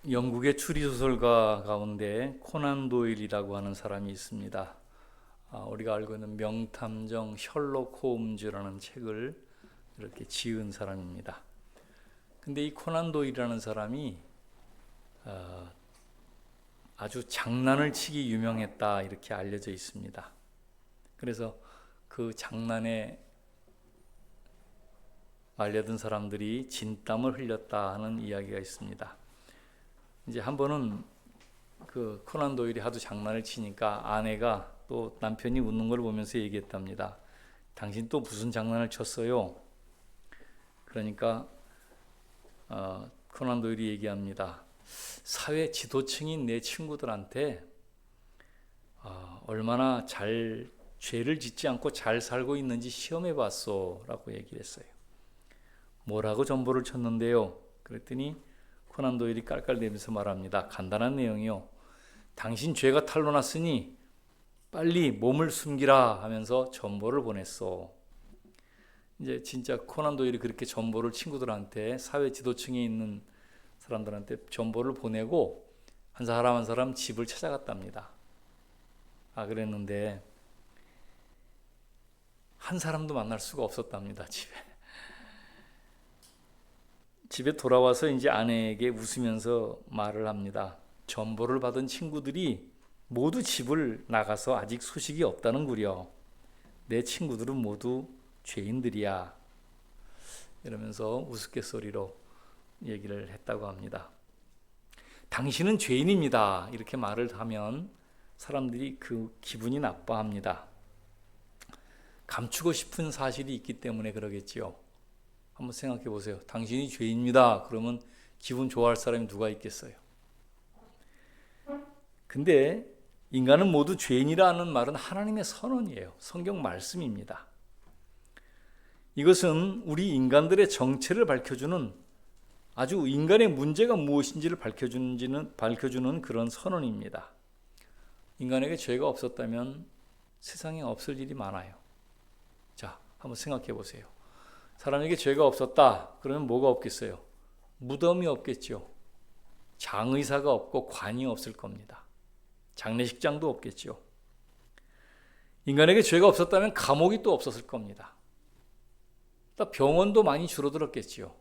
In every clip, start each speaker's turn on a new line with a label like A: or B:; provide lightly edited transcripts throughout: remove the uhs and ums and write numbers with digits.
A: 영국의 추리소설가 가운데 코난 도일이라고 하는 사람이 있습니다. 우리가 알고 있는 명탐정 셜록 홈즈라는 책을 이렇게 지은 사람입니다. 근데 이 코난 도일이라는 사람이 아주 장난을 치기 유명했다 이렇게 알려져 있습니다. 그래서 그 장난에 말려든 사람들이 진땀을 흘렸다 하는 이야기가 있습니다. 이제 한 번은 그 코난 도일이 하도 장난을 치니까 아내가 또 남편이 웃는 걸 보면서 얘기했답니다. 당신 또 무슨 장난을 쳤어요? 그러니까 코난 도일이 얘기합니다. 사회 지도층인 내 친구들한테 얼마나 잘 죄를 짓지 않고 잘 살고 있는지 시험해 봤어 라고 얘기를 했어요. 뭐라고 전보를 쳤는데요? 그랬더니 코난 도일이 깔깔대면서 말합니다. 간단한 내용이요. 당신 죄가 탄로났으니 빨리 몸을 숨기라 하면서 전보를 보냈어. 이제 진짜 코난 도일이 그렇게 전보를 친구들한테 사회 지도층에 있는 사람들한테 전보를 보내고 한 사람 한 사람 집을 찾아갔답니다. 그랬는데 한 사람도 만날 수가 없었답니다. 집에 돌아와서 이제 아내에게 웃으면서 말을 합니다. 전보를 받은 친구들이 모두 집을 나가서 아직 소식이 없다는구려. 내 친구들은 모두 죄인들이야. 이러면서 우스갯소리로 얘기를 했다고 합니다. 당신은 죄인입니다. 이렇게 말을 하면 사람들이 그 기분이 나빠합니다. 감추고 싶은 사실이 있기 때문에 그러겠지요. 한번 생각해 보세요. 당신이 죄인입니다. 그러면 기분 좋아할 사람이 누가 있겠어요? 근데 인간은 모두 죄인이라는 말은 하나님의 선언이에요. 성경 말씀입니다. 이것은 우리 인간들의 정체를 밝혀주는 아주 인간의 문제가 무엇인지를 밝혀주는 그런 선언입니다. 인간에게 죄가 없었다면 세상에 없을 일이 많아요. 자, 한번 생각해 보세요. 사람에게 죄가 없었다. 그러면 뭐가 없겠어요? 무덤이 없겠죠. 장의사가 없고 관이 없을 겁니다. 장례식장도 없겠죠. 인간에게 죄가 없었다면 감옥이 또 없었을 겁니다. 또 병원도 많이 줄어들었겠죠.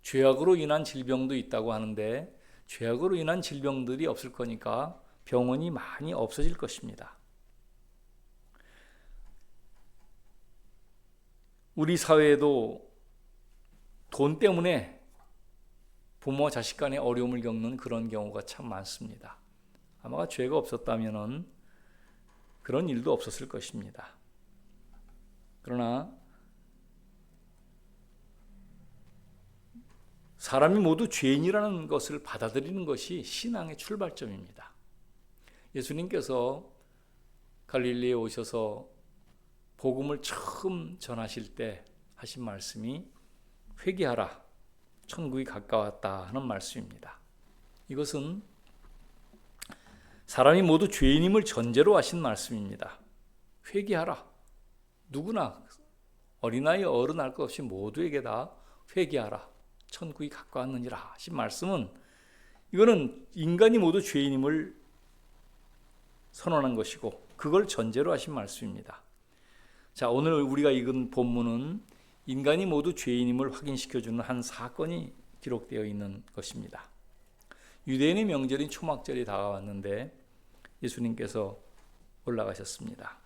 A: 죄악으로 인한 질병도 있다고 하는데 죄악으로 인한 질병들이 없을 거니까 병원이 많이 없어질 것입니다. 우리 사회에도 돈 때문에 부모와 자식 간의 어려움을 겪는 그런 경우가 참 많습니다. 아마 죄가 없었다면 그런 일도 없었을 것입니다. 그러나 사람이 모두 죄인이라는 것을 받아들이는 것이 신앙의 출발점입니다. 예수님께서 갈릴리에 오셔서 복음을 처음 전하실 때 하신 말씀이 회개하라, 천국이 가까웠다 하는 말씀입니다. 이것은 사람이 모두 죄인임을 전제로 하신 말씀입니다. 회개하라. 누구나 어린아이 어른 할 것 없이 모두에게 다 회개하라. 천국이 가까웠느니라 하신 말씀은 이거는 인간이 모두 죄인임을 선언한 것이고 그걸 전제로 하신 말씀입니다. 자, 오늘 우리가 읽은 본문은 인간이 모두 죄인임을 확인시켜주는 한 사건이 기록되어 있는 것입니다. 유대인의 명절인 초막절이 다가왔는데 예수님께서 올라가셨습니다.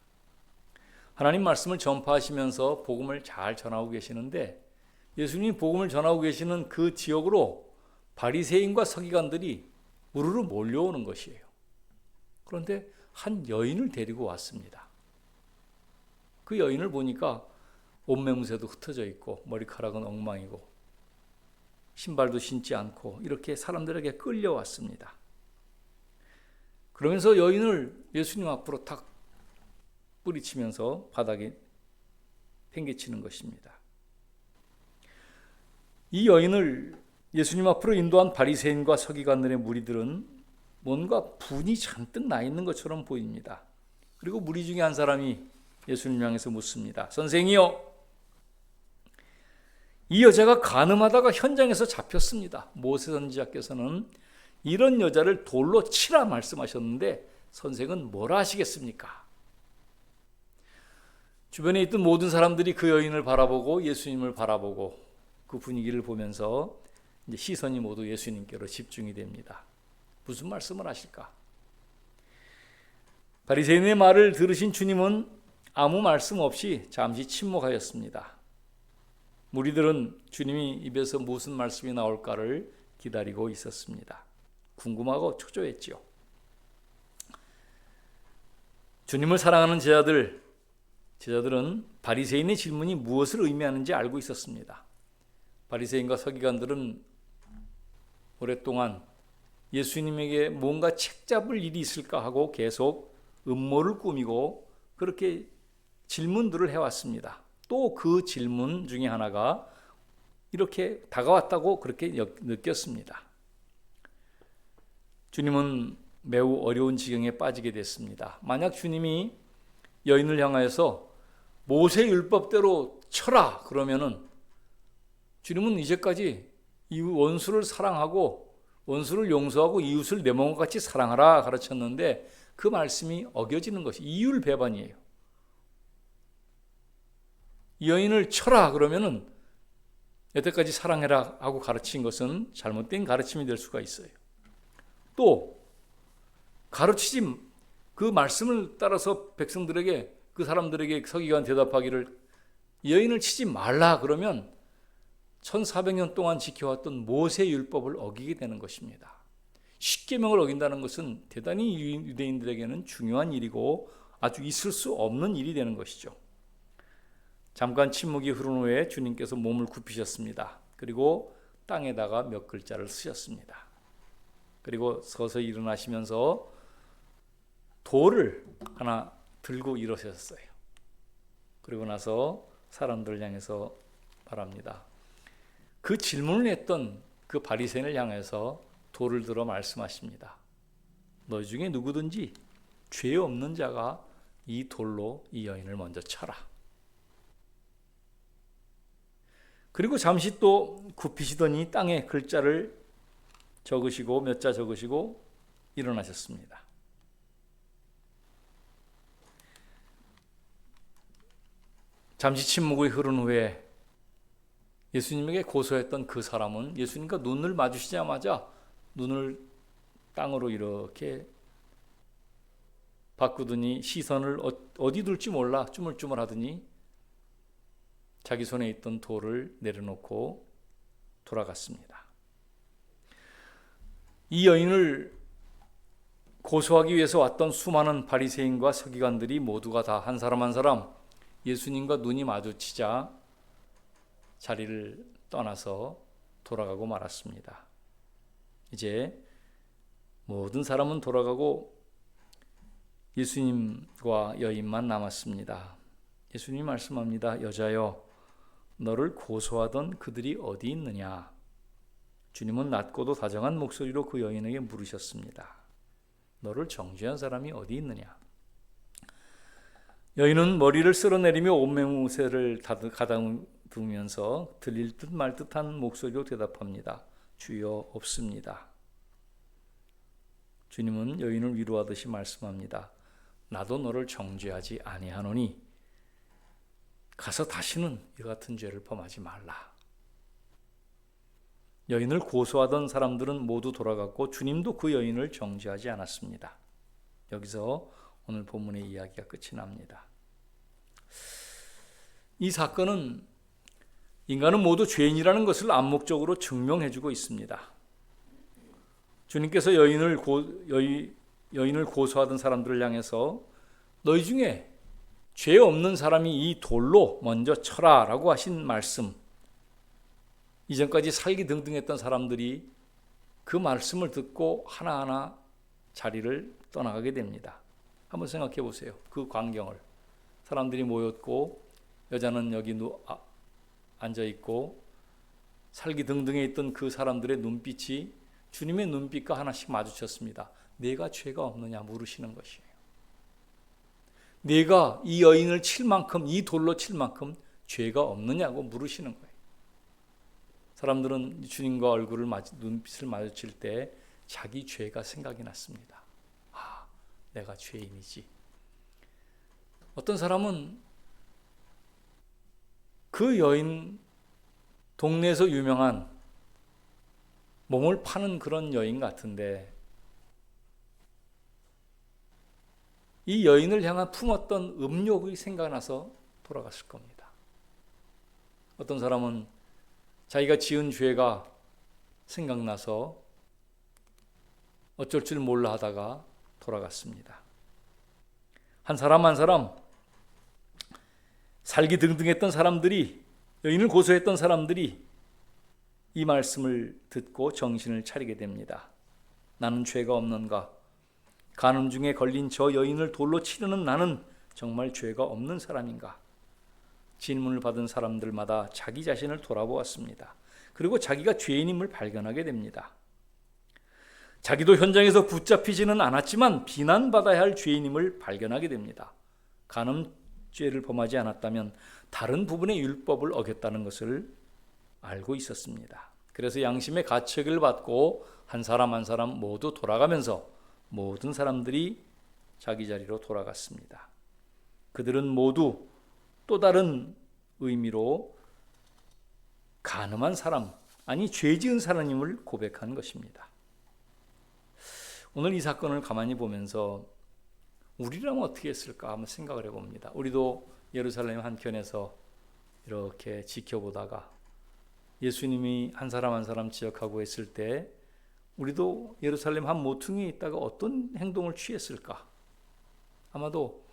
A: 하나님 말씀을 전파하시면서 복음을 잘 전하고 계시는데 예수님이 복음을 전하고 계시는 그 지역으로 바리새인과 서기관들이 우르르 몰려오는 것이에요. 그런데 한 여인을 데리고 왔습니다. 그 여인을 보니까 옷매무새도 흩어져 있고 머리카락은 엉망이고 신발도 신지 않고 이렇게 사람들에게 끌려왔습니다. 그러면서 여인을 예수님 앞으로 탁 뿌리치면서 바닥에 팽개치는 것입니다. 이 여인을 예수님 앞으로 인도한 바리새인과 서기관들의 무리들은 뭔가 분이 잔뜩 나 있는 것처럼 보입니다. 그리고 무리 중에 한 사람이 예수님 향해서 묻습니다. 선생이요, 이 여자가 간음하다가 현장에서 잡혔습니다. 모세 선지자께서는 이런 여자를 돌로 치라 말씀하셨는데 선생은 뭐라 하시겠습니까? 주변에 있던 모든 사람들이 그 여인을 바라보고 예수님을 바라보고 그 분위기를 보면서 이제 시선이 모두 예수님께로 집중이 됩니다. 무슨 말씀을 하실까? 바리새인의 말을 들으신 주님은 아무 말씀 없이 잠시 침묵하였습니다. 무리들은 주님이 입에서 무슨 말씀이 나올까를 기다리고 있었습니다. 궁금하고 초조했지요. 주님을 사랑하는 제자들은 바리새인의 질문이 무엇을 의미하는지 알고 있었습니다. 바리새인과 서기관들은 오랫동안 예수님에게 뭔가 책잡을 일이 있을까 하고 계속 음모를 꾸미고 그렇게 질문들을 해왔습니다. 또 그 질문 중에 하나가 이렇게 다가왔다고 그렇게 느꼈습니다. 주님은 매우 어려운 지경에 빠지게 됐습니다. 만약 주님이 여인을 향하여서 모세 율법대로 쳐라 그러면은 주님은 이제까지 이 원수를 사랑하고 원수를 용서하고 이웃을 내 몸과 같이 사랑하라 가르쳤는데 그 말씀이 어겨지는 것이 이율배반이에요. 이 여인을 쳐라 그러면은 여태까지 사랑해라 하고 가르친 것은 잘못된 가르침이 될 수가 있어요. 또 가르치지 그 말씀을 따라서 백성들에게 그 사람들에게 서기관 대답하기를 여인을 치지 말라 그러면 1400년 동안 지켜왔던 모세 율법을 어기게 되는 것입니다. 십계명을 어긴다는 것은 대단히 유대인들에게는 중요한 일이고 아주 있을 수 없는 일이 되는 것이죠. 잠깐 침묵이 흐른 후에 주님께서 몸을 굽히셨습니다. 그리고 땅에다가 몇 글자를 쓰셨습니다. 그리고 서서히 일어나시면서 돌을 하나 들고 일어서셨어요. 그리고 나서 사람들을 향해서 말합니다. 그 질문을 했던 그 바리새인을 향해서 돌을 들어 말씀하십니다. 너희 중에 누구든지 죄 없는 자가 이 돌로 이 여인을 먼저 쳐라. 그리고 잠시 또 굽히시더니 땅에 글자를 적으시고 몇 자 적으시고 일어나셨습니다. 잠시 침묵이 흐른 후에 예수님에게 고소했던 그 사람은 예수님과 눈을 마주치자마자 눈을 땅으로 이렇게 바꾸더니 시선을 어디 둘지 몰라 쭈물쭈물 하더니 자기 손에 있던 돌을 내려놓고 돌아갔습니다. 이 여인을 고소하기 위해서 왔던 수많은 바리새인과 서기관들이 모두가 다 한 사람 한 사람 예수님과 눈이 마주치자 자리를 떠나서 돌아가고 말았습니다. 이제 모든 사람은 돌아가고 예수님과 여인만 남았습니다. 예수님이 말씀합니다. 여자여, 너를 고소하던 그들이 어디 있느냐? 주님은 낮고도 다정한 목소리로 그 여인에게 물으셨습니다. 너를 정죄한 사람이 어디 있느냐? 여인은 머리를 쓸어내리며 옷매무새를 가다듬으면서 들릴 듯 말 듯한 목소리로 대답합니다. 주여, 없습니다. 주님은 여인을 위로하듯이 말씀합니다. 나도 너를 정죄하지 아니하노니 가서 다시는 이 같은 죄를 범하지 말라. 여인을 고소하던 사람들은 모두 돌아갔고 주님도 그 여인을 정죄하지 않았습니다. 여기서 오늘 본문의 이야기가 끝이 납니다. 이 사건은 인간은 모두 죄인이라는 것을 암묵적으로 증명해주고 있습니다. 주님께서 여인을 고소하던 사람들을 향해서 너희 중에 죄 없는 사람이 이 돌로 먼저 쳐라 라고 하신 말씀, 이전까지 살기등등했던 사람들이 그 말씀을 듣고 하나하나 자리를 떠나가게 됩니다. 한번 생각해 보세요. 그 광경을. 사람들이 모였고 여자는 여기 앉아있고 살기등등해 있던 그 사람들의 눈빛이 주님의 눈빛과 하나씩 마주쳤습니다. 내가 죄가 없느냐 물으시는 것이에요. 내가 이 여인을 칠 만큼, 이 돌로 칠 만큼 죄가 없느냐고 물으시는 거예요. 사람들은 주님과 눈빛을 마주칠 때 자기 죄가 생각이 났습니다. 아, 내가 죄인이지. 어떤 사람은 그 여인, 동네에서 유명한 몸을 파는 그런 여인 같은데 이 여인을 향한 품었던 음욕이 생각나서 돌아갔을 겁니다. 어떤 사람은 자기가 지은 죄가 생각나서 어쩔 줄 몰라 하다가 돌아갔습니다. 한 사람 한 사람, 살기 등등했던 사람들이, 여인을 고소했던 사람들이 이 말씀을 듣고 정신을 차리게 됩니다. 나는 죄가 없는가? 간음 중에 걸린 저 여인을 돌로 치르는 나는 정말 죄가 없는 사람인가? 질문을 받은 사람들마다 자기 자신을 돌아보았습니다. 그리고 자기가 죄인임을 발견하게 됩니다. 자기도 현장에서 붙잡히지는 않았지만 비난받아야 할 죄인임을 발견하게 됩니다. 간음죄를 범하지 않았다면 다른 부분의 율법을 어겼다는 것을 알고 있었습니다. 그래서 양심의 가책을 받고 한 사람 한 사람 모두 돌아가면서 모든 사람들이 자기 자리로 돌아갔습니다. 그들은 모두 또 다른 의미로 간음한 사람, 아니 죄 지은 사람임을 고백한 것입니다. 오늘 이 사건을 가만히 보면서 우리라면 어떻게 했을까 한번 생각을 해봅니다. 우리도 예루살렘 한켠에서 이렇게 지켜보다가 예수님이 한 사람 한 사람 지적하고 했을 때 우리도 예루살렘 한 모퉁이에 있다가 어떤 행동을 취했을까? 아마도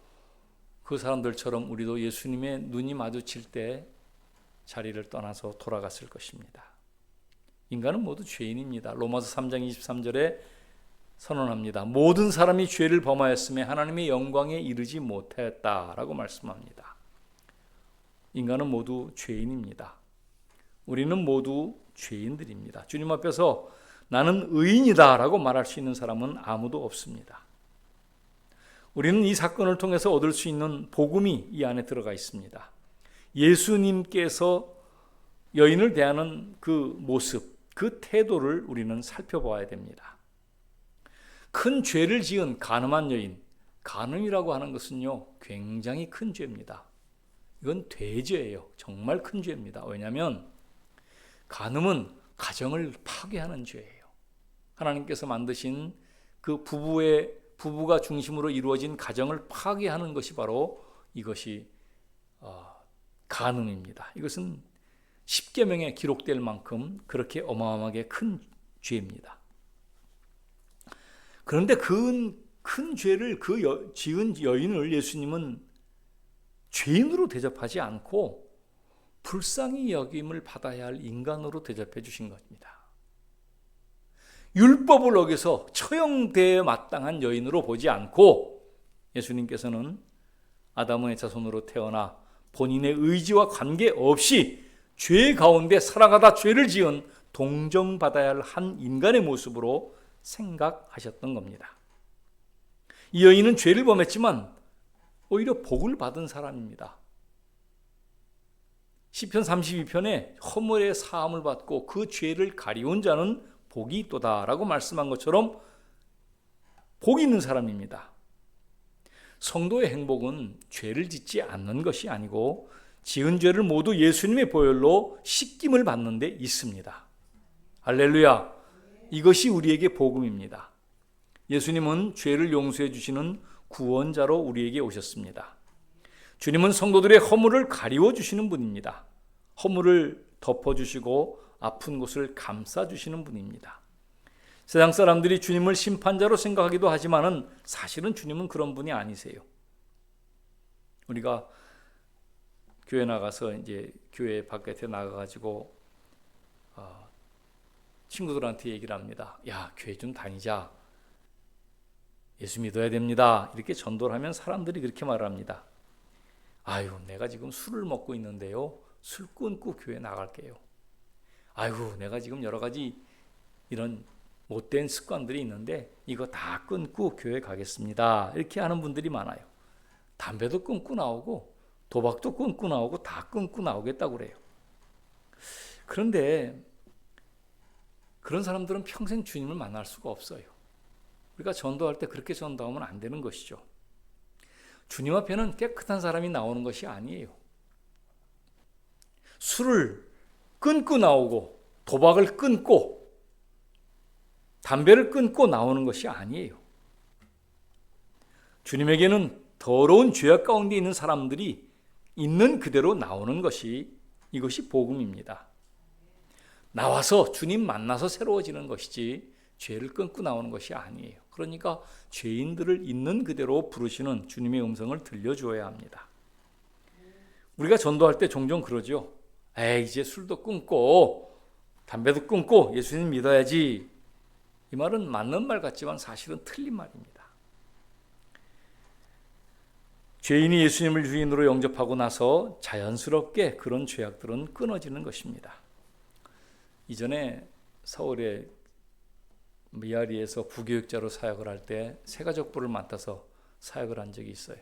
A: 그 사람들처럼 우리도 예수님의 눈이 마주칠 때 자리를 떠나서 돌아갔을 것입니다. 인간은 모두 죄인입니다. 로마서 3장 23절에 선언합니다. 모든 사람이 죄를 범하였음에 하나님의 영광에 이르지 못했다라고 말씀합니다. 인간은 모두 죄인입니다. 우리는 모두 죄인들입니다. 주님 앞에서 나는 의인이다 라고 말할 수 있는 사람은 아무도 없습니다. 우리는 이 사건을 통해서 얻을 수 있는 복음이 이 안에 들어가 있습니다. 예수님께서 여인을 대하는 그 모습, 그 태도를 우리는 살펴봐야 됩니다. 큰 죄를 지은 간음한 여인, 간음이라고 하는 것은요 굉장히 큰 죄입니다. 이건 대죄예요. 정말 큰 죄입니다. 왜냐하면 간음은 가정을 파괴하는 죄예요. 하나님께서 만드신 그 부부가 중심으로 이루어진 가정을 파괴하는 것이 바로 이것이 간음입니다. 이것은 십계명에 기록될 만큼 그렇게 어마어마하게 큰 죄입니다. 그런데 그 큰 죄를 지은 여인을 예수님은 죄인으로 대접하지 않고 불쌍히 여김을 받아야 할 인간으로 대접해 주신 겁니다. 율법을 어겨서 처형되어 마땅한 여인으로 보지 않고 예수님께서는 아담의 자손으로 태어나 본인의 의지와 관계없이 죄 가운데 살아가다 죄를 지은 동정받아야 할 한 인간의 모습으로 생각하셨던 겁니다. 이 여인은 죄를 범했지만 오히려 복을 받은 사람입니다. 시편 32편에 허물의 사함을 받고 그 죄를 가리운 자는 복이 있도다라고 말씀한 것처럼 복이 있는 사람입니다. 성도의 행복은 죄를 짓지 않는 것이 아니고 지은 죄를 모두 예수님의 보혈로 씻김을 받는 데 있습니다. 할렐루야! 이것이 우리에게 복음입니다. 예수님은 죄를 용서해 주시는 구원자로 우리에게 오셨습니다. 주님은 성도들의 허물을 가리워 주시는 분입니다. 허물을 덮어주시고 아픈 곳을 감싸주시는 분입니다. 세상 사람들이 주님을 심판자로 생각하기도 하지만은 사실은 주님은 그런 분이 아니세요. 우리가 교회 나가서 이제 교회 바깥에 나가가지고 친구들한테 얘기를 합니다. 야, 교회 좀 다니자. 예수 믿어야 됩니다. 이렇게 전도를 하면 사람들이 그렇게 말합니다. 아유, 내가 지금 술을 먹고 있는데요. 술 끊고 교회 나갈게요. 아유, 내가 지금 여러 가지 이런 못된 습관들이 있는데 이거 다 끊고 교회 가겠습니다. 이렇게 하는 분들이 많아요. 담배도 끊고 나오고 도박도 끊고 나오고 다 끊고 나오겠다고 그래요. 그런데 그런 사람들은 평생 주님을 만날 수가 없어요. 우리가 전도할 때 그렇게 전도하면 안 되는 것이죠. 주님 앞에는 깨끗한 사람이 나오는 것이 아니에요. 술을 끊고 나오고 도박을 끊고 담배를 끊고 나오는 것이 아니에요. 주님에게는 더러운 죄악 가운데 있는 사람들이 있는 그대로 나오는 것이 이것이 복음입니다. 나와서 주님 만나서 새로워지는 것이지 죄를 끊고 나오는 것이 아니에요. 그러니까 죄인들을 있는 그대로 부르시는 주님의 음성을 들려주어야 합니다. 우리가 전도할 때 종종 그러죠. 이제 술도 끊고 담배도 끊고 예수님 믿어야지. 이 말은 맞는 말 같지만 사실은 틀린 말입니다. 죄인이 예수님을 주인으로 영접하고 나서 자연스럽게 그런 죄악들은 끊어지는 것입니다. 이전에 서울의 미아리에서 부교육자로 사역을 할 때 새가족부를 맡아서 사역을 한 적이 있어요.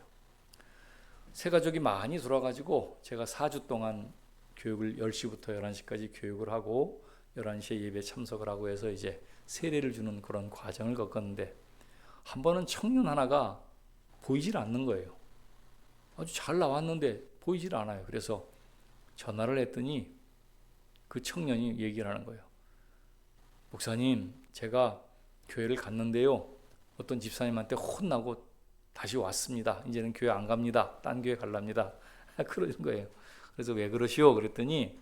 A: 새가족이 많이 돌아가지고 제가 4주 동안 교육을 10시부터 11시까지 교육을 하고 11시에 예배 참석을 하고 해서 이제 세례를 주는 그런 과정을 겪었는데 한 번은 청년 하나가 보이질 않는 거예요. 아주 잘 나왔는데 보이질 않아요. 그래서 전화를 했더니 그 청년이 얘기를 하는 거예요. 목사님, 제가 교회를 갔는데요. 어떤 집사님한테 혼나고 다시 왔습니다. 이제는 교회 안 갑니다. 딴 교회 갈랍니다. 그러는 거예요. 그래서 왜 그러시오? 그랬더니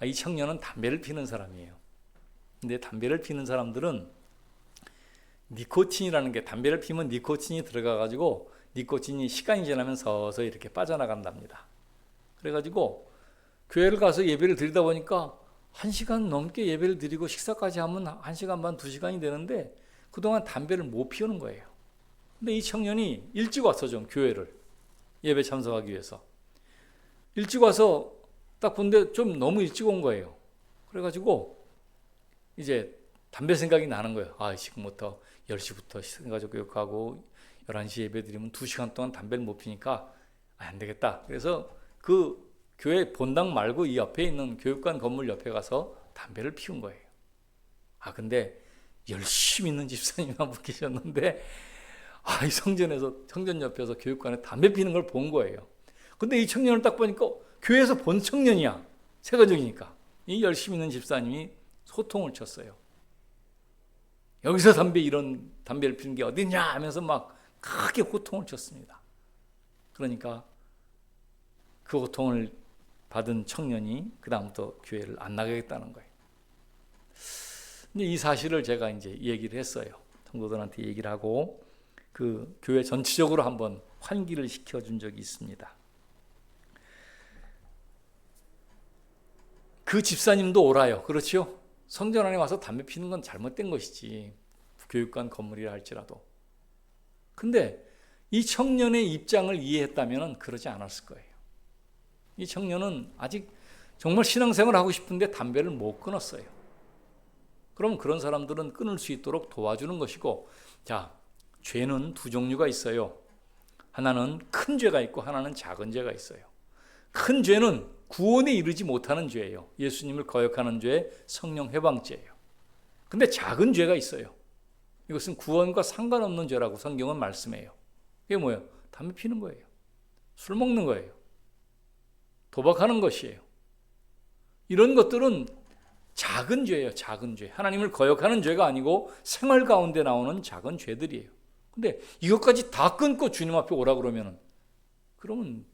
A: 이 청년은 담배를 피는 사람이에요. 근데 담배를 피는 사람들은 니코틴이라는 게 담배를 피면 니코틴이 들어가가지고 니코틴이 시간이 지나면 서서히 이렇게 빠져나간답니다. 그래가지고 교회를 가서 예배를 드리다 보니까 1시간 넘게 예배를 드리고 식사까지 하면 1시간 반, 2시간이 되는데 그동안 담배를 못 피우는 거예요. 근데 이 청년이 일찍 와서 좀 교회를 예배 참석하기 위해서 일찍 와서 딱 본데 좀 너무 일찍 온 거예요. 그래가지고 이제 담배 생각이 나는 거예요. 지금부터 10시부터 생가족 교육하고 11시 예배 드리면 2시간 동안 담배를 못 피니까 안 되겠다. 그래서 그 교회 본당 말고 이 옆에 있는 교육관 건물 옆에 가서 담배를 피운 거예요. 근데 열심히 있는 집사님이 한 분 계셨는데 이 성전 옆에서 교육관에 담배 피는 걸 본 거예요. 근데 이 청년을 딱 보니까 교회에서 본 청년이야. 새가족이니까. 이 열심히 있는 집사님이 소통을 쳤어요. 여기서 이런 담배를 피는 게 어딨냐 하면서 막 크게 호통을 쳤습니다. 그러니까 그 호통을 받은 청년이 그 다음부터 교회를 안 나가겠다는 거예요. 근데 이 사실을 제가 이제 얘기를 했어요. 성도들한테 얘기를 하고 그 교회 전체적으로 한번 환기를 시켜준 적이 있습니다. 그 집사님도 옳아요. 그렇죠? 성전 안에 와서 담배 피는 건 잘못된 것이지. 교육관 건물이라 할지라도. 근데 이 청년의 입장을 이해했다면 그러지 않았을 거예요. 이 청년은 아직 정말 신앙생활을 하고 싶은데 담배를 못 끊었어요. 그럼 그런 사람들은 끊을 수 있도록 도와주는 것이고, 자, 죄는 두 종류가 있어요. 하나는 큰 죄가 있고 하나는 작은 죄가 있어요. 큰 죄는 구원에 이르지 못하는 죄예요. 예수님을 거역하는 죄, 성령 회방죄예요. 근데 작은 죄가 있어요. 이것은 구원과 상관없는 죄라고 성경은 말씀해요. 이게 뭐예요? 담배 피는 거예요. 술 먹는 거예요. 도박하는 것이에요. 이런 것들은 작은 죄예요. 작은 죄. 하나님을 거역하는 죄가 아니고 생활 가운데 나오는 작은 죄들이에요. 근데 이것까지 다 끊고 주님 앞에 오라 그러면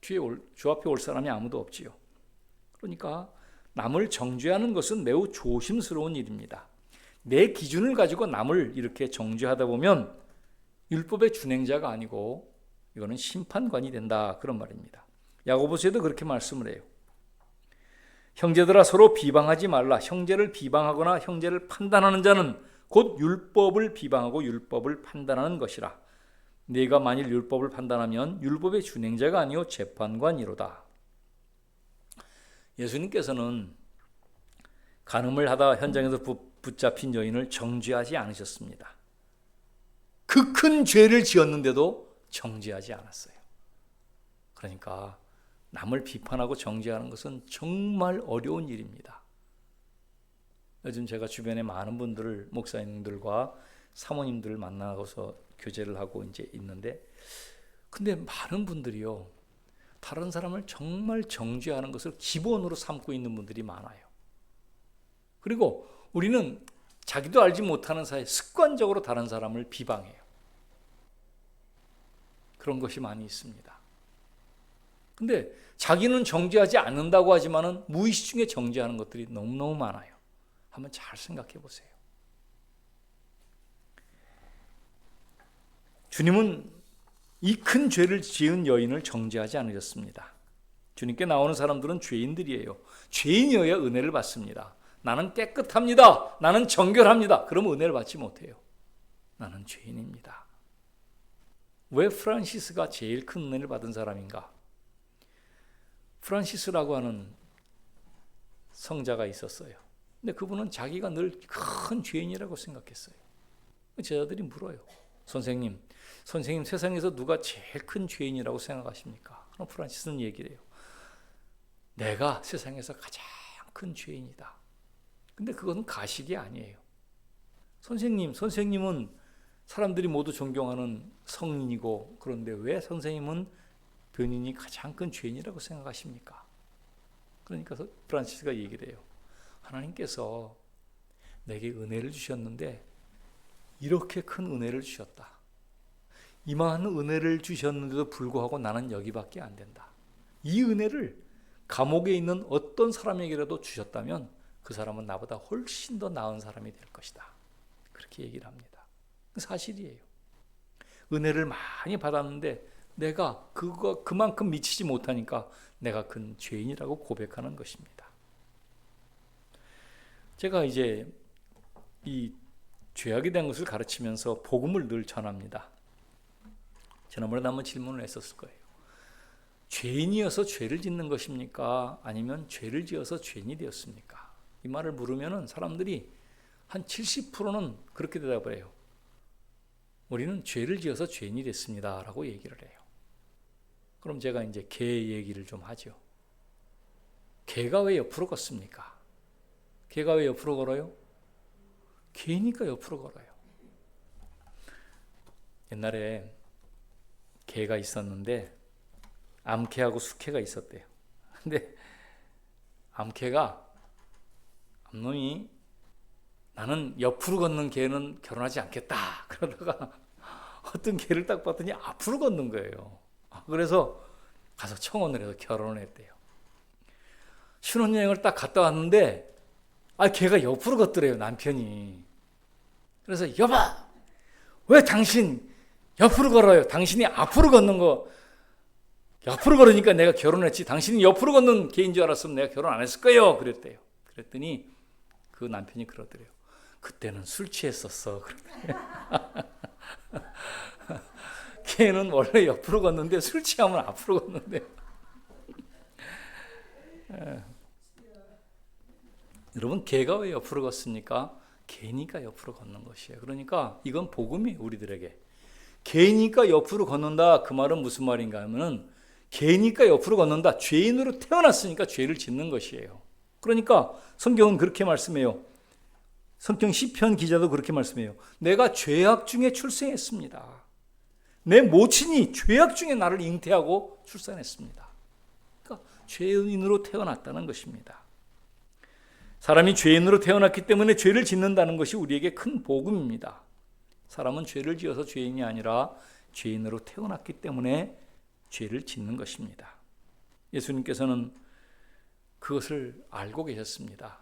A: 주 앞에 올 사람이 아무도 없지요. 그러니까 남을 정죄하는 것은 매우 조심스러운 일입니다. 내 기준을 가지고 남을 이렇게 정죄하다 보면 율법의 준행자가 아니고 이거는 심판관이 된다, 그런 말입니다. 야고보서에도 그렇게 말씀을 해요. 형제들아, 서로 비방하지 말라. 형제를 비방하거나 형제를 판단하는 자는 곧 율법을 비방하고 율법을 판단하는 것이라. 네가 만일 율법을 판단하면 율법의 준행자가 아니요 재판관이로다. 예수님께서는 간음을 하다 현장에서 붙잡힌 여인을 정죄하지 않으셨습니다. 그 큰 죄를 지었는데도 정죄하지 않았어요. 그러니까 남을 비판하고 정죄하는 것은 정말 어려운 일입니다. 요즘 제가 주변에 많은 분들을, 목사님들과 사모님들을 만나서 교제를 하고 이제 있는데, 근데 많은 분들이요, 다른 사람을 정말 정죄하는 것을 기본으로 삼고 있는 분들이 많아요. 그리고 우리는 자기도 알지 못하는 사이에 습관적으로 다른 사람을 비방해요. 그런 것이 많이 있습니다. 근데 자기는 정죄하지 않는다고 하지만은 무의식 중에 정죄하는 것들이 너무너무 많아요. 한번 잘 생각해 보세요. 주님은 이 큰 죄를 지은 여인을 정죄하지 않으셨습니다. 주님께 나오는 사람들은 죄인들이에요. 죄인이어야 은혜를 받습니다. 나는 깨끗합니다. 나는 정결합니다. 그러면 은혜를 받지 못해요. 나는 죄인입니다. 왜 프란시스가 제일 큰 은혜를 받은 사람인가? 프란시스라고 하는 성자가 있었어요. 근데 그분은 자기가 늘 큰 죄인이라고 생각했어요. 제자들이 물어요. 선생님 세상에서 누가 제일 큰 죄인이라고 생각하십니까? 그럼 프란시스는 얘기를 해요. 내가 세상에서 가장 큰 죄인이다. 근데 그건 가식이 아니에요. 선생님은 사람들이 모두 존경하는 성인이고, 그런데 왜 선생님은 본인이 가장 큰 죄인이라고 생각하십니까? 그러니까 프란시스가 얘기를 해요. 하나님께서 내게 은혜를 주셨는데 이렇게 큰 은혜를 주셨다. 이만한 은혜를 주셨는데도 불구하고 나는 여기밖에 안 된다. 이 은혜를 감옥에 있는 어떤 사람에게라도 주셨다면 그 사람은 나보다 훨씬 더 나은 사람이 될 것이다. 그렇게 얘기를 합니다. 사실이에요. 은혜를 많이 받았는데 내가 그만큼 미치지 못하니까 내가 큰 죄인이라고 고백하는 것입니다. 제가 이제 이 죄악에 대한 것을 가르치면서 복음을 늘 전합니다. 지난번에 한번 질문을 했었을 거예요. 죄인이어서 죄를 짓는 것입니까? 아니면 죄를 지어서 죄인이 되었습니까? 이 말을 물으면 사람들이 한 70%는 그렇게 대답을 해요. 우리는 죄를 지어서 죄인이 됐습니다 라고 얘기를 해요. 그럼 제가 이제 개 얘기를 좀 하죠. 개가 왜 옆으로 걷습니까? 개가 왜 옆으로 걸어요? 개니까 옆으로 걸어요. 옛날에 개가 있었는데 암개하고 수개가 있었대요. 근데 암놈이 나는 옆으로 걷는 개는 결혼하지 않겠다. 그러다가 어떤 개를 딱 봤더니 앞으로 걷는 거예요. 그래서 가서 청혼을 해서 결혼을 했대요. 신혼여행을 딱 갔다 왔는데 걔가 옆으로 걷더래요, 남편이. 그래서 여보, 왜 당신 옆으로 걸어요? 당신이 앞으로 걷는 거, 옆으로 걸으니까 내가 결혼했지. 당신이 옆으로 걷는 개인 줄 알았으면 내가 결혼 안 했을 거예요. 그랬대요. 그랬더니 그 남편이 그러더래요. 그때는 술 취했었어. 걔는 원래 옆으로 걷는데 술 취하면 앞으로 걷는데. 여러분, 개가 왜 옆으로 걷습니까? 개니까 옆으로 걷는 것이에요. 그러니까 이건 복음이에요, 우리들에게. 개니까 옆으로 걷는다. 그 말은 무슨 말인가 하면은 개니까 옆으로 걷는다. 죄인으로 태어났으니까 죄를 짓는 것이에요. 그러니까 성경은 그렇게 말씀해요. 성경 시편 기자도 그렇게 말씀해요. 내가 죄악 중에 출생했습니다. 내 모친이 죄악 중에 나를 잉태하고 출산했습니다. 그러니까 죄인으로 태어났다는 것입니다. 사람이 죄인으로 태어났기 때문에 죄를 짓는다는 것이 우리에게 큰 복음입니다. 사람은 죄를 지어서 죄인이 아니라 죄인으로 태어났기 때문에 죄를 짓는 것입니다. 예수님께서는 그것을 알고 계셨습니다.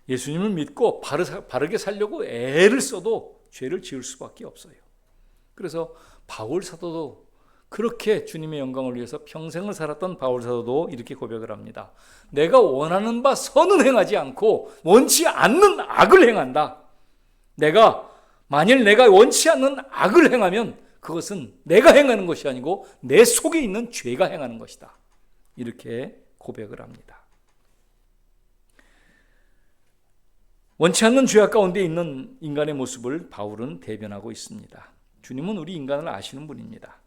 A: 예수님을 믿고 바르게 살려고 애를 써도 죄를 지을 수밖에 없어요. 그래서 바울 사도도 그렇게 주님의 영광을 위해서 평생을 살았던 바울 사도도 이렇게 고백을 합니다. 내가 원하는 바 선은 행하지 않고 원치 않는 악을 행한다. 만일 내가 원치 않는 악을 행하면 그것은 내가 행하는 것이 아니고 내 속에 있는 죄가 행하는 것이다. 이렇게 고백을 합니다. 원치 않는 죄악 가운데 있는 인간의 모습을 바울은 대변하고 있습니다. 주님은 우리 인간을 아시는 분입니다.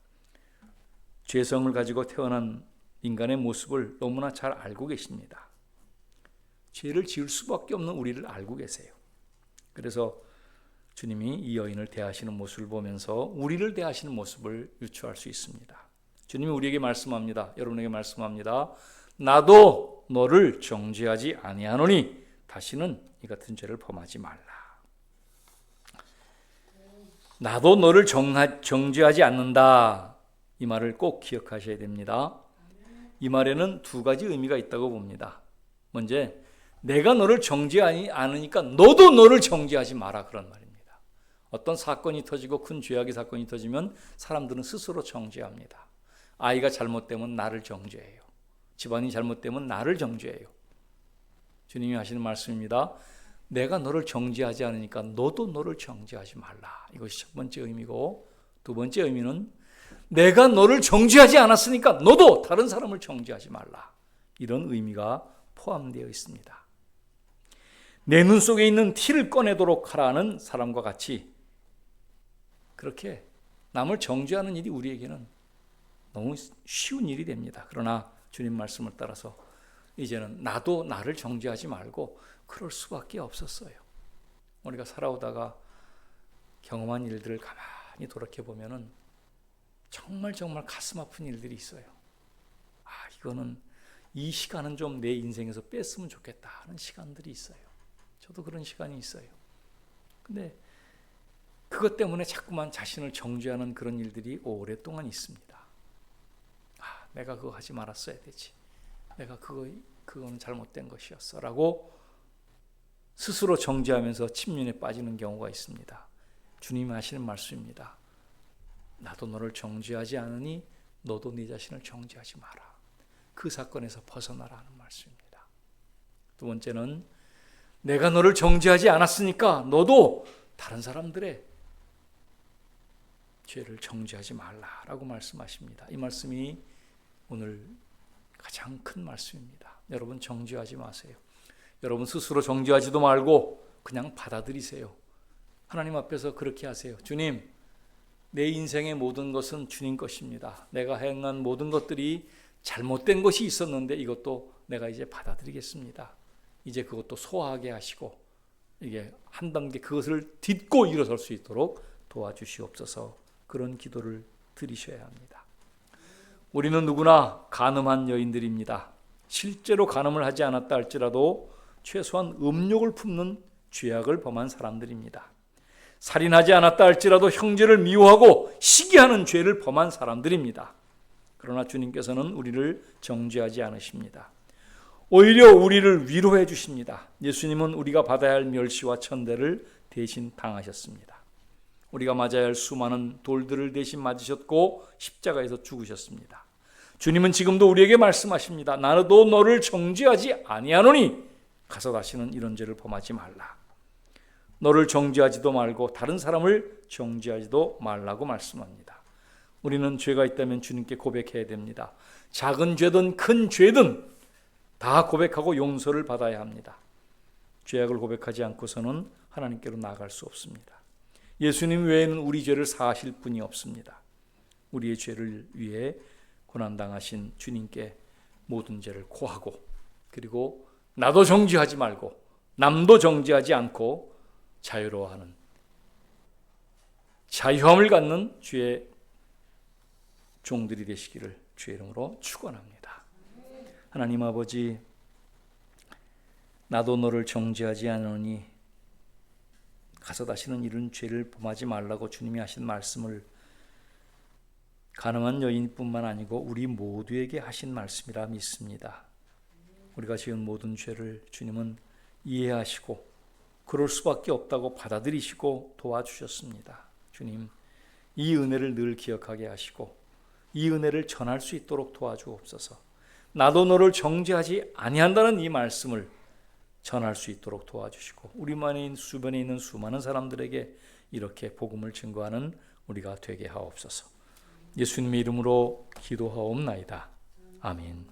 A: 죄성을 가지고 태어난 인간의 모습을 너무나 잘 알고 계십니다. 죄를 지을 수밖에 없는 우리를 알고 계세요. 그래서 주님이 이 여인을 대하시는 모습을 보면서 우리를 대하시는 모습을 유추할 수 있습니다. 주님이 우리에게 말씀합니다. 여러분에게 말씀합니다. 나도 너를 정죄하지 아니하노니 다시는 이 같은 죄를 범하지 말라. 나도 너를 정죄하지 않는다. 이 말을 꼭 기억하셔야 됩니다. 이 말에는 두 가지 의미가 있다고 봅니다. 먼저 내가 너를 정죄하지 않으니까 너도 너를 정죄하지 마라, 그런 말입니다. 어떤 사건이 터지고 큰 죄악의 사건이 터지면 사람들은 스스로 정죄합니다. 아이가 잘못되면 나를 정죄해요. 집안이 잘못되면 나를 정죄해요. 주님이 하시는 말씀입니다. 내가 너를 정죄하지 않으니까 너도 너를 정죄하지 말라. 이것이 첫 번째 의미고, 두 번째 의미는 내가 너를 정죄하지 않았으니까 너도 다른 사람을 정죄하지 말라. 이런 의미가 포함되어 있습니다. 내 눈 속에 있는 티를 꺼내도록 하라는 사람과 같이 그렇게 남을 정죄하는 일이 우리에게는 너무 쉬운 일이 됩니다. 그러나 주님 말씀을 따라서 이제는 나도 나를 정죄하지 말고 그럴 수밖에 없었어요. 우리가 살아오다가 경험한 일들을 가만히 돌이켜보면 정말 가슴 아픈 일들이 있어요. 이거는 이 시간은 좀 내 인생에서 뺐으면 좋겠다 하는 시간들이 있어요. 저도 그런 시간이 있어요. 근데 그것 때문에 자꾸만 자신을 정죄하는 그런 일들이 오랫동안 있습니다. 내가 그거 하지 말았어야 되지. 내가 그거는 잘못된 것이었어 라고 스스로 정죄하면서 침륜에 빠지는 경우가 있습니다. 주님이 하시는 말씀입니다. 나도 너를 정죄하지 않으니 너도 네 자신을 정죄하지 마라. 그 사건에서 벗어나라는 말씀입니다. 두 번째는 내가 너를 정죄하지 않았으니까 너도 다른 사람들의 죄를 정죄하지 말라라고 말씀하십니다. 이 말씀이 오늘 가장 큰 말씀입니다. 여러분 정죄하지 마세요. 여러분 스스로 정죄하지도 말고 그냥 받아들이세요. 하나님 앞에서 그렇게 하세요. 주님, 내 인생의 모든 것은 주님 것입니다. 내가 행한 모든 것들이 잘못된 것이 있었는데 이것도 내가 이제 받아들이겠습니다. 이제 그것도 소화하게 하시고 이게 한 단계 그것을 딛고 일어설 수 있도록 도와주시옵소서. 그런 기도를 드리셔야 합니다. 우리는 누구나 간음한 여인들입니다. 실제로 간음을 하지 않았다 할지라도 최소한 음욕을 품는 죄악을 범한 사람들입니다. 살인하지 않았다 할지라도 형제를 미워하고 시기하는 죄를 범한 사람들입니다. 그러나 주님께서는 우리를 정죄하지 않으십니다. 오히려 우리를 위로해 주십니다. 예수님은 우리가 받아야 할 멸시와 천대를 대신 당하셨습니다. 우리가 맞아야 할 수많은 돌들을 대신 맞으셨고 십자가에서 죽으셨습니다. 주님은 지금도 우리에게 말씀하십니다. 나도 너를 정죄하지 아니하노니 가서 다시는 이런 죄를 범하지 말라. 너를 정죄하지도 말고 다른 사람을 정죄하지도 말라고 말씀합니다. 우리는 죄가 있다면 주님께 고백해야 됩니다. 작은 죄든 큰 죄든 다 고백하고 용서를 받아야 합니다. 죄악을 고백하지 않고서는 하나님께로 나아갈 수 없습니다. 예수님 외에는 우리 죄를 사하실 분이 없습니다. 우리의 죄를 위해 고난당하신 주님께 모든 죄를 고하고 그리고 나도 정죄하지 말고 남도 정죄하지 않고 자유로워하는 자유함을 갖는 주의 종들이 되시기를 주의 이름으로 축원합니다. 하나님 아버지, 나도 너를 정죄하지 않으니 가서 다시는 이런 죄를 범하지 말라고 주님이 하신 말씀을 가늠한 여인뿐만 아니고 우리 모두에게 하신 말씀이라 믿습니다. 우리가 지은 모든 죄를 주님은 이해하시고 그럴 수밖에 없다고 받아들이시고 도와주셨습니다. 주님, 이 은혜를 늘 기억하게 하시고 이 은혜를 전할 수 있도록 도와주옵소서. 나도 너를 정죄하지 아니한다는 이 말씀을 전할 수 있도록 도와주시고 우리만의 주변에 있는 수많은 사람들에게 이렇게 복음을 증거하는 우리가 되게 하옵소서. 예수님의 이름으로 기도하옵나이다. 아멘.